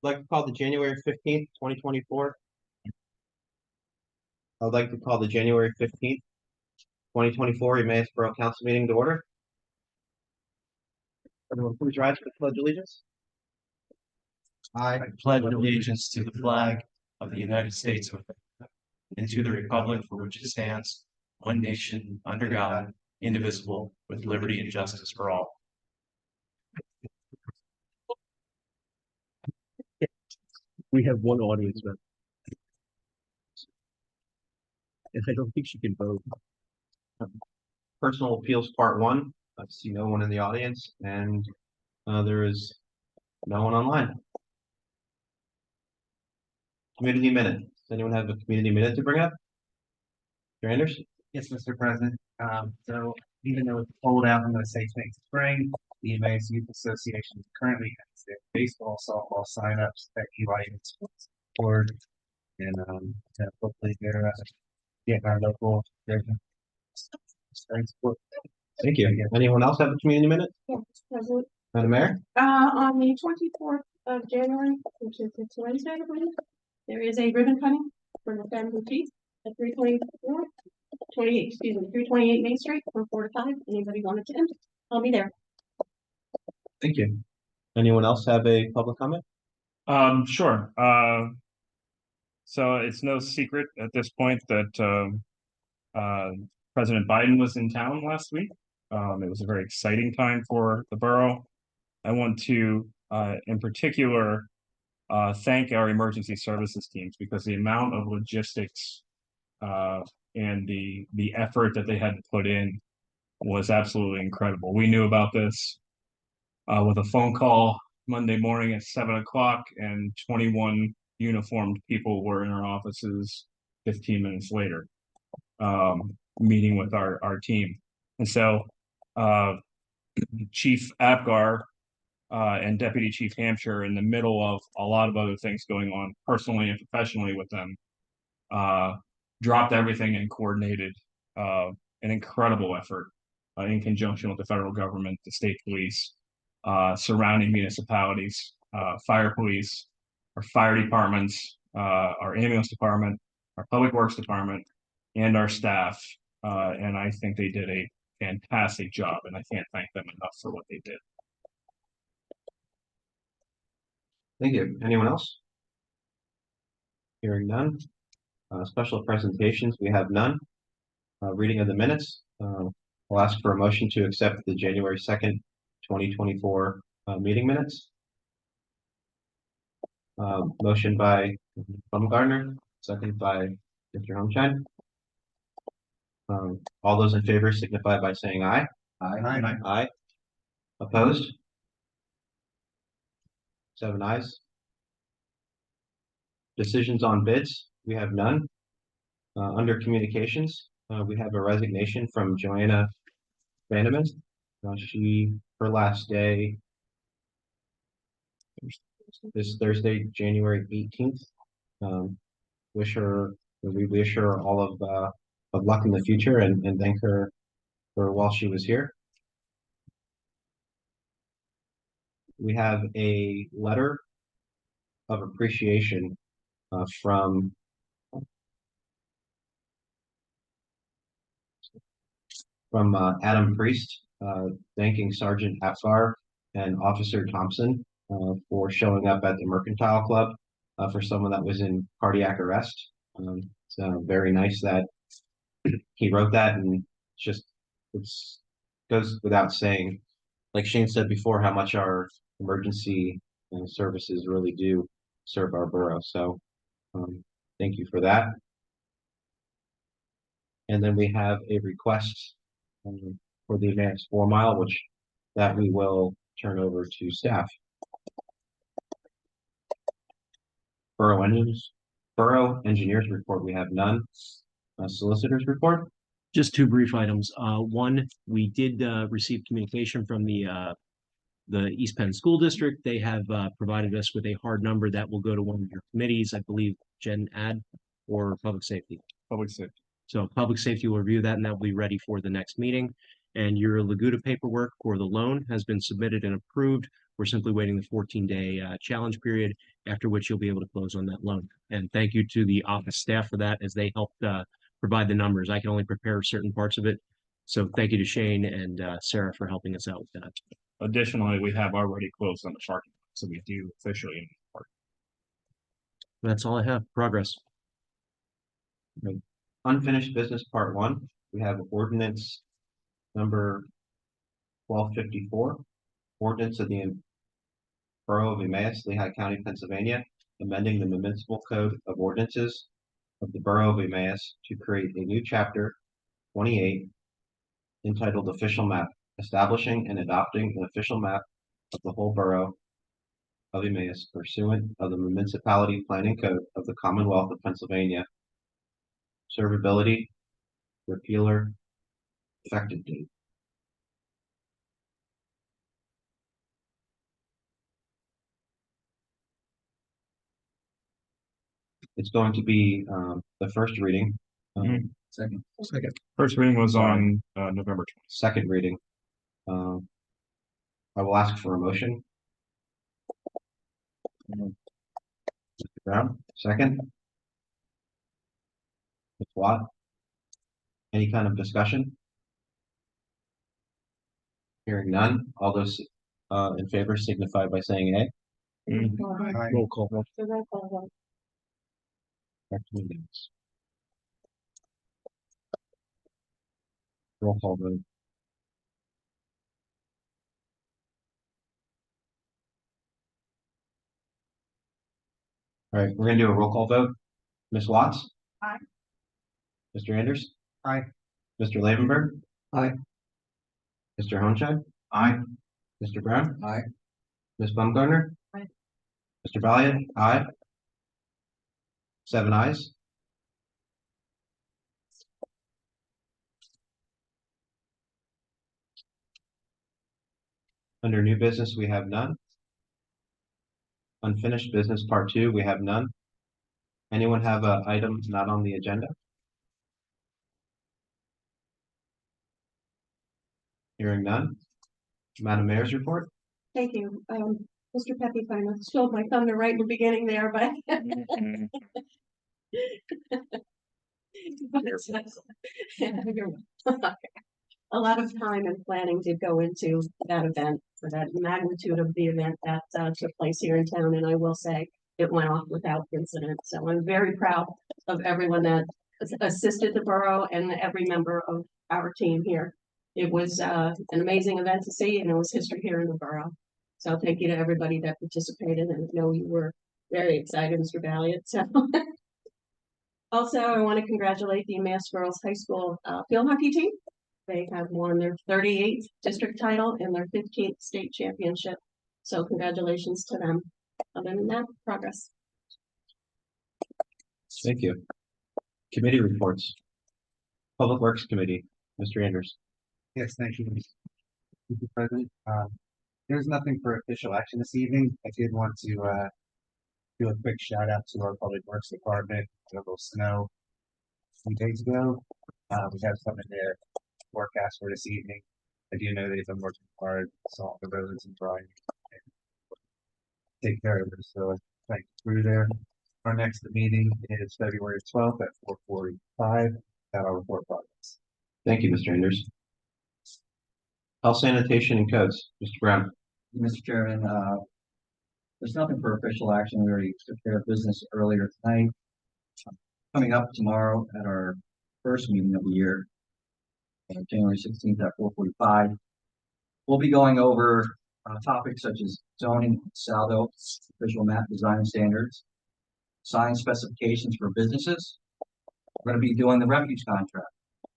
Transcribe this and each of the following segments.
like to call the January 15th, 2024. I'd like to call the January 15th, 2024 Emmaus Borough Council meeting to order. Everyone please rise for the pledge of allegiance. I pledge allegiance to the flag of the United States of America and to the republic for which it stands, one nation, under God, indivisible, with liberty and justice for all. We have one audience member. And I don't think she can vote. Personal appeals part one. I see no one in the audience and there is no one online. Community minute. Does anyone have a community minute to bring up? Mr. Anders? Yes, Mr. President. So even though it's cold out, I'm going to say thanks spring. The Emmaus Youth Association currently has their baseball, softball signups at Eli Sports Board, and hopefully they're getting our local sport. Thank you. Anyone else have a community minute? Yes, President. Madam Mayor? On the 24th of January, which is this Wednesday, I believe, there is a ribbon cutting for the family feast at 328 Main Street from 4 to 5. Anybody wanted to enter? I'll be there. Thank you. Anyone else have a public comment? Sure. So it's no secret at this point that President Biden was in town last week. It was a very exciting time for the borough. I want to, in particular, thank our emergency services teams because the amount of logistics and the effort that they had to put in was absolutely incredible. We knew about this with a phone call Monday morning at 7 o'clock, and 21 uniformed people were in our offices 15 minutes later, meeting with our team. And so Chief Apgar and Deputy Chief Hampshire, in the middle of a lot of other things going on personally and professionally with them, dropped everything and coordinated an incredible effort in conjunction with the federal government, the state police, surrounding municipalities, fire police, our fire departments, our ambulance department, our public works department, and our staff. And I think they did a fantastic job, and I can't thank them enough for what they did. Thank you. Anyone else? Hearing none. Special presentations, we have none. Reading of the minutes. I'll ask for a motion to accept the January 2nd, 2024 meeting minutes. Motion by Baumgartner, second by Mr. Homeshine. All those in favor signify by saying aye. Aye. Aye. Opposed? 7 ayes. Decisions on bids, we have none. Under communications, we have a resignation from Joanna Vandeman. Her last day is Thursday, January 18th. We wish her all of luck in the future and thank her for while she was here. We have a letter of appreciation from Adam Priest, thanking Sergeant Apgar and Officer Thompson for showing up at the Mercantile Club for someone that was in cardiac arrest. It's very nice that he wrote that, and it goes without saying, like Shane said before, how much our emergency services really do serve our borough. So thank you for that. And then we have a request for the Emmaus 4 Mile, which that we will turn over to staff. Borough engineers report, we have none. Solicitors report. Just 2 brief items. One, we did receive communication from the East Penn School District. They have provided us with a hard number that will go to one of your committees, I believe, Gen Ad or Public Safety. Public safety. So Public Safety will review that, and that will be ready for the next meeting. And your Laguda paperwork for the loan has been submitted and approved We're simply waiting the 14-day challenge period, after which you'll be able to close on that loan. And thank you to the office staff for that, as they helped provide the numbers. I can only prepare certain parts of it. So thank you to Shane and Sarah for helping us out with that. Additionally, we have already closed on the parking, lot, so we do officially own the park. That's all I have. Progress. Unfinished business part one, we have ordinance number 1254. Ordinance of the Borough of Emmaus, Lehigh County, Pennsylvania, amending the municipal code of ordinances of the Borough of Emmaus to create a new chapter 28 entitled Official Map, establishing and adopting an official map of the whole Borough of Emmaus pursuant of the Municipality Planning Code of the Commonwealth of Pennsylvania. Servability, repealer, effective date. It's going to be the first reading. Second. First reading was on November 20th. Second reading. I will ask for a motion. Mr. Brown, second. Ms. Watt. Any kind of discussion? Hearing none. All those in favor signify by saying aye. Aye. Roll call. So roll call vote. Back to meetings. Roll call vote. All right, we're gonna do a roll call vote. Ms. Watts? Aye. Mr. Anders? Aye. Mr. Lavenberg? Aye. Mr. Honchak? Aye. Mr. Brown? Aye. Ms. Baumgartner? Aye. Mr. Valiant? Aye. 7 ayes. Under new business, we have none. Unfinished business part 2, we have none. Anyone have an item not on the agenda? Hearing none. Madam Mayor's report? Thank you. Mr. Pepe kind of stole my thunder right in the beginning there, but. A lot of time and planning did go into that event, for that magnitude of the event that took place here in town, and I will say it went off without incident. So I'm very proud of everyone that assisted the borough and every member of our team here. It was an amazing event to see, and it was history here in the borough. So thank you to everybody that participated, and I know you were very excited, Mr. Valiant. So also, I want to congratulate the Emmaus Girls High School field hockey team. They have won their 38th district title and their 15th state championship. So congratulations to them. Other than that, progress. Thank you. Committee reports. Public Works Committee, Mr. Anders. Yes, thank you. Mr. President, there's nothing for official action this evening. I did want to do a quick shout out to our Public Works Department. A little snow a few days ago. We have some in their forecast for this evening. I do know they've been working hard, salt the roads and drying and take care of it. So thank you through there. Our next meeting is February 12th at 4:45. That I'll report progress. Thank you, Mr. Anders. Health, sanitation, and codes, Mr. Brown. Mr. Chairman, there's nothing for official action. We already took care of business earlier tonight. Coming up tomorrow at our first meeting of the year, January 16th at 4:45, we'll be going over topics such as zoning, saldo, visual map design standards, sign specifications for businesses. We're going to be doing the refuge contract,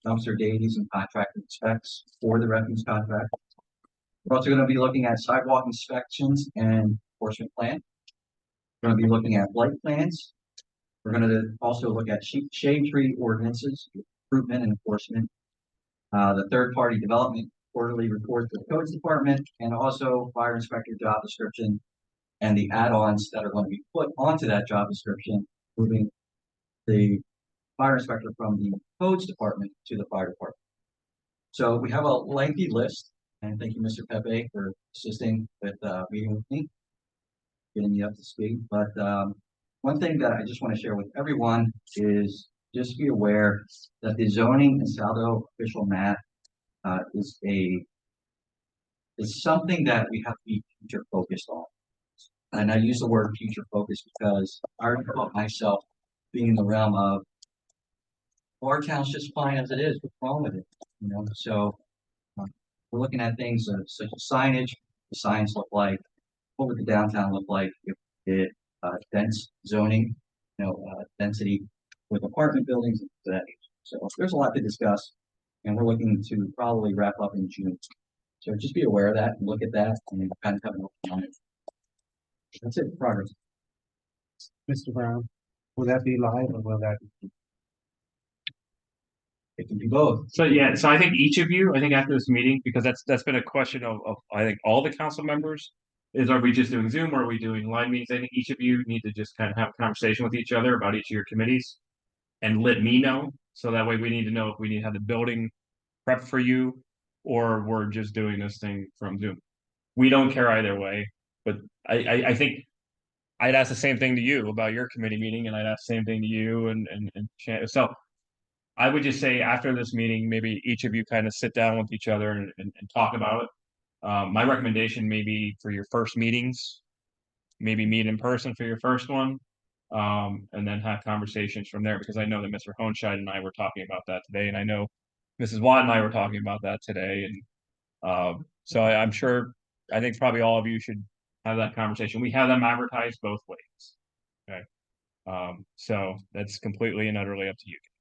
dumpster days and contracting specs for the refuge contract. We're also going to be looking at sidewalk inspections and enforcement plan. We're going to be looking at light plans. We're going to also look at shade tree ordinances, improvement and enforcement, the third-party development quarterly report to the codes department, and also fire inspector job description and the add-ons that are going to be put onto that job description, moving the fire inspector from the codes department to the fire department. So we have a lengthy list, And thank you, Mr. Pepe, for assisting with, meeting with me, getting me up to speed. But, one thing that I just want to share with everyone is just be aware that the zoning and Saldo official map, is something that we have to be future focused on. And I use the word future focused because I already caught myself being in the realm of our town's just fine as it is. What's wrong with it? You know, so we're looking at things such as signage. The signs look like, what would the downtown look like if it dense zoning, density with apartment buildings and that. So there's a lot to discuss, and we're looking to probably wrap up in June. So just be aware of that and look at that and kind of have an open mind. That's it. Progress. Mr. Brown, will that be live or will that? It can be both. So yeah, so I think each of you, I think after this meeting, because that's been a question of I think all the council members, is are we just doing Zoom or are we doing live meetings? I think each of you need to just kind of have a conversation with each other about each of your committees and let me know. So that way we need to know if we need to have the building prep for you or we're just doing this thing from Zoom. We don't care either way, but I think I'd ask the same thing to you about your committee meeting and I'd ask the same thing to you and so I would just say after this meeting, maybe each of you kind of sit down with each other and talk about it. My recommendation maybe for your first meetings, maybe meet in person for your first one, and then have conversations from there because I know that Mr. Hohenscheid and I were talking about that today, and I know Mrs. Watt and I were talking about that today, and so I'm sure I think probably all of you should have that conversation. We have them advertised both ways. Okay. So that's completely and utterly up to you guys.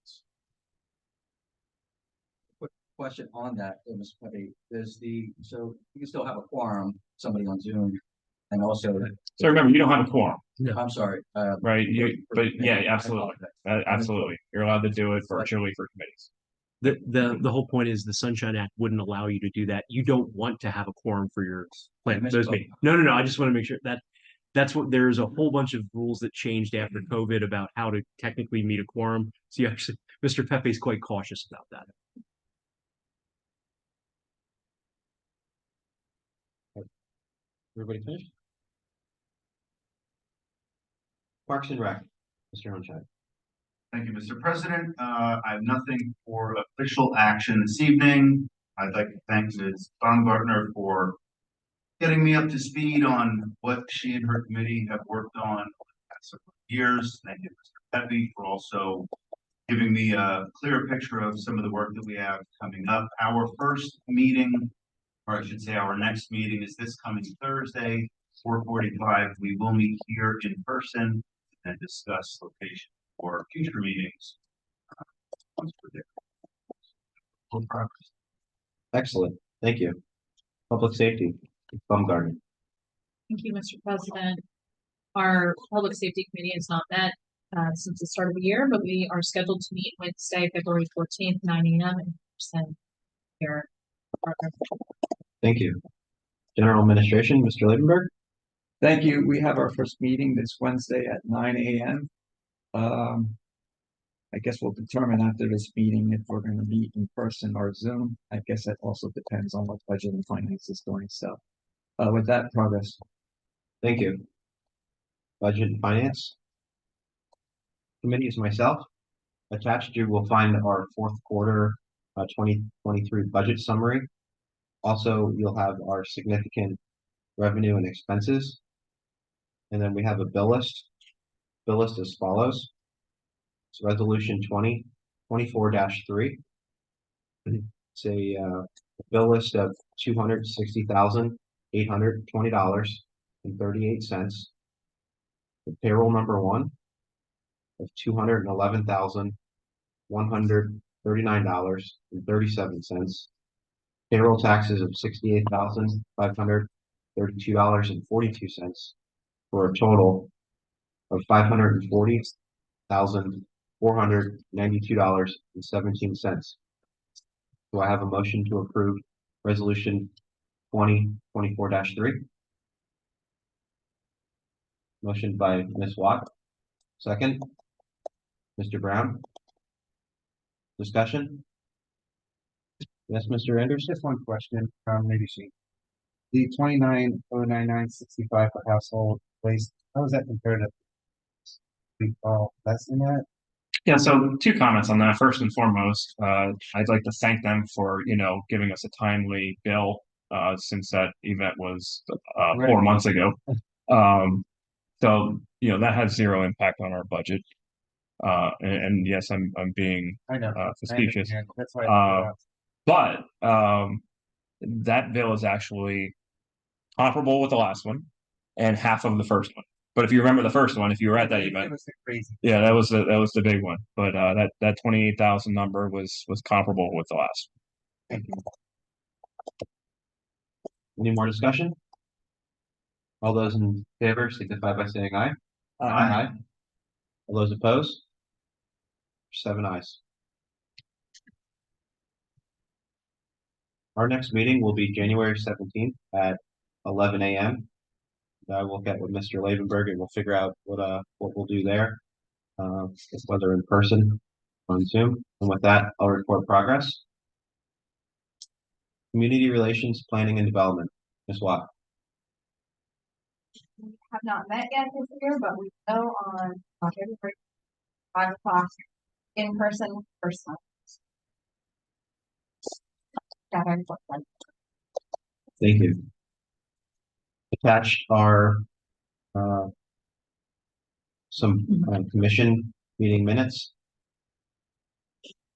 Question on that, Mr. Pepe, so you can still have a quorum, somebody on Zoom, and also. So remember, you don't have a quorum, I'm sorry. right? But yeah, absolutely, absolutely. You're allowed to do it virtually for committees. The whole point is the Sunshine Act wouldn't allow you to do that. You don't want to have a quorum for your plan. Those meetings. No. I just want to make sure that's what there's a whole bunch of rules that changed after COVID about how to technically meet a quorum. So you actually, Mr. Pepe is quite cautious about that. Everybody finished? Parks and Rec, Mr. Hohenscheid. Thank you, Mr. President. I have nothing for official action this evening. I'd like to thank Ms. Baumgartner for getting me up to speed on what she and her committee have worked on for the past several years. Thank you, Mr. Pepe, for also giving me a clear picture of some of the work that we have coming up. Our first meeting, or I should say our next meeting, is this coming Thursday, 4:45. We will meet here in person and discuss location for future meetings. Once we're there. Full progress. Excellent, thank you. Public Safety, Baumgartner. Thank you, Mr. President. Our Public Safety Committee has not met since the start of the year, but we are scheduled to meet Wednesday, February 14th, 9 a.m. in person here. Thank you. General Administration, Mr. Liebenberg. Thank you. We have our first meeting this Wednesday at 9 a.m. I guess we'll determine after this meeting if we're going to meet in person or Zoom. I guess that also depends on what budget and finance is doing. So with that, progress. Thank you. Budget and Finance Committee is myself. Attached, you will find our fourth quarter 2023 budget summary. Also, you'll have our significant revenue and expenses. And then we have a bill list. Bill list as follows. It's Resolution 2024-3. It's a bill list of $260,820.38. The payroll number 1 of $211,139.37. Payroll taxes of $68,532.42 for a total of $540,492.17. Do I have a motion to approve Resolution 2024-3? Motion by Ms. Watt. Second. Mr. Brown. Discussion? Yes, Mr. Anderson? Just one question, maybe she. The 29,099.65 per household waste, how is that compared to? Less than that? Yeah, so two comments on that. First and foremost, I'd like to thank them for, giving us a timely bill, since that event was, 4 months ago. So, that has zero impact on our budget. And yes, I'm being, I know. facetious. I understand. That's why. I But, that bill is actually comparable with the last one and half of the first one. But if you remember the first one, if you were at that event, Crazy. yeah, that was the big one. But that 28,000 number was comparable with the last. Thank you. Any more discussion? All those in favor signify by saying aye. Aye. All those opposed? 7 ayes. Our next meeting will be January 17th at 11 a.m. I will get with Mr. Lavenberg and we'll figure out what we'll do there. Whether in person or on Zoom. And with that, I'll report progress. Community Relations, Planning and Development. Ms. Watt. We have not met yet this year, but we go on February 5 o'clock in person, first time. Thank you. Attached are some commission meeting minutes.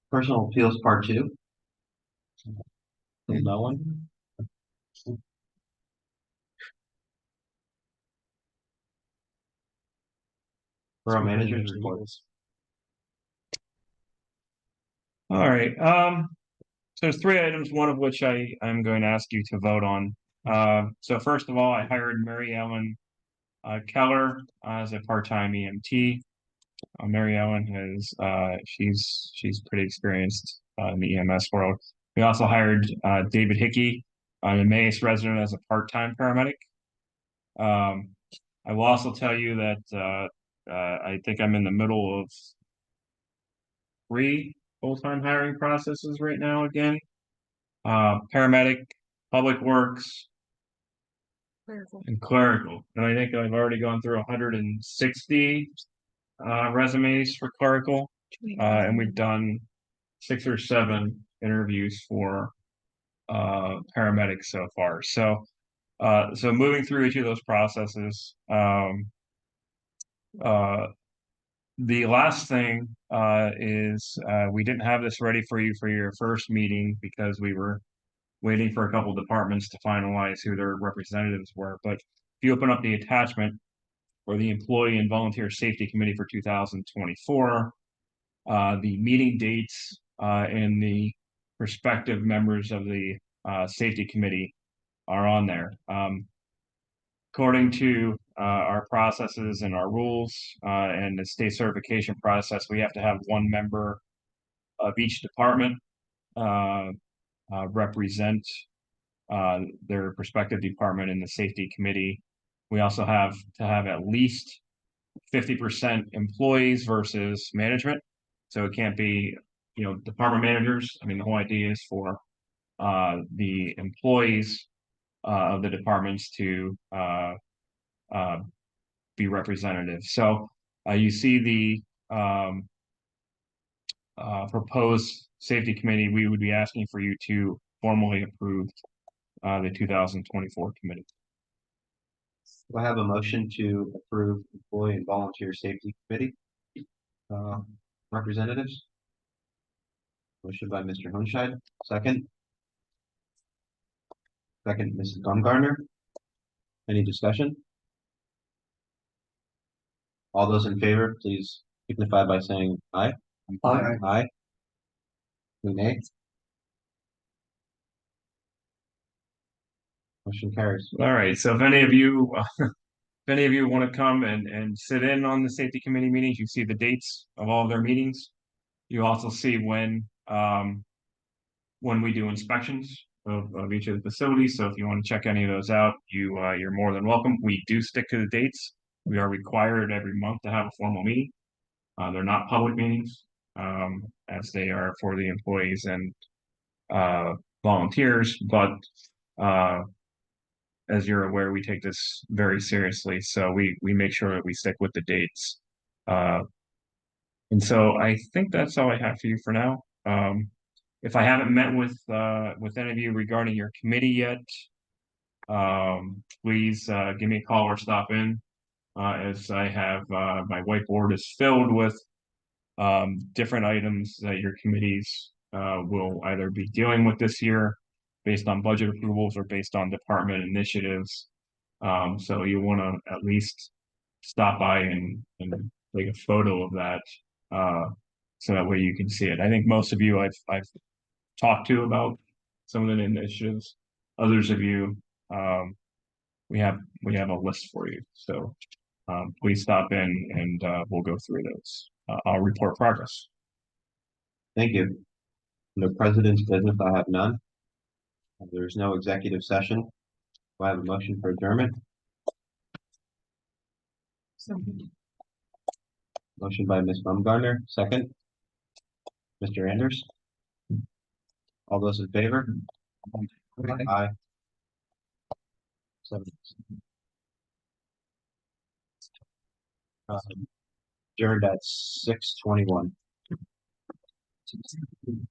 Personal Appeals Part 2. No one. Borough Manager's report. All right. So there's 3 items, one of which I'm going to ask you to vote on. So first of all, I hired Mary Ellen Keller as a part-time EMT. Mary Ellen she's pretty experienced in the EMS world. We also hired David Hickey, an Emmaus resident, as a part-time paramedic. I will also tell you that I think I'm in the middle of 3 full-time hiring processes right now again. Paramedic, public works, and clerical. And I think I've already gone through 160 resumes for clerical. And we've done 6 or 7 interviews for paramedics so far. So moving through each of those processes, the last thing is we didn't have this ready for you for your first meeting because we were waiting for a couple departments to finalize who their representatives were. But if you open up the attachment for the Employee and Volunteer Safety Committee for 2024, the meeting dates and the prospective members of the Safety Committee are on there. According to our processes and our rules and the state certification process, we have to have 1 member of each department represent their respective department in the safety committee. We also have to have at least 50% employees versus management. So it can't be, department managers. I mean, the whole idea is for the employees of the departments to be representative. So you see the proposed safety committee. We would be asking for you to formally approve the 2024 committee. Do I have a motion to approve Employee and Volunteer Safety Committee representatives? Motion by Mr. Honscheid, second. Second, Mrs. Baumgartner. Any discussion? All those in favor, please signify by saying aye. Aye. Aye. Nay. Motion carries. All right. So if any of you want to come and sit in on the safety committee meetings, you see the dates of all of their meetings. You also see when we do inspections of each of the facilities. So if you want to check any of those out, you're more than welcome. We do stick to the dates. We are required every month to have a formal meeting. They're not public meetings, as they are for the employees and volunteers, but as you're aware, we take this very seriously, so we make sure that we stick with the dates. And so I think that's all I have for you for now. If I haven't met with any of you regarding your committee yet, please give me a call or stop in. As I have my whiteboard is filled with different items that your committees will either be dealing with this year based on budget approvals or based on department initiatives. So you want to at least stop by and take a photo of that so that way you can see it. I think most of you I've talked to about some of the initiatives. Others of you, we have a list for you. So please stop in and we'll go through those. I'll report progress. Thank you. The president's business, I have none. There's no executive session. Do I have a motion for adjournment? Motion by Ms. Baumgartner, second. Mr. Anders? All those in favor? Aye. Seven. Adjourned at 6:21.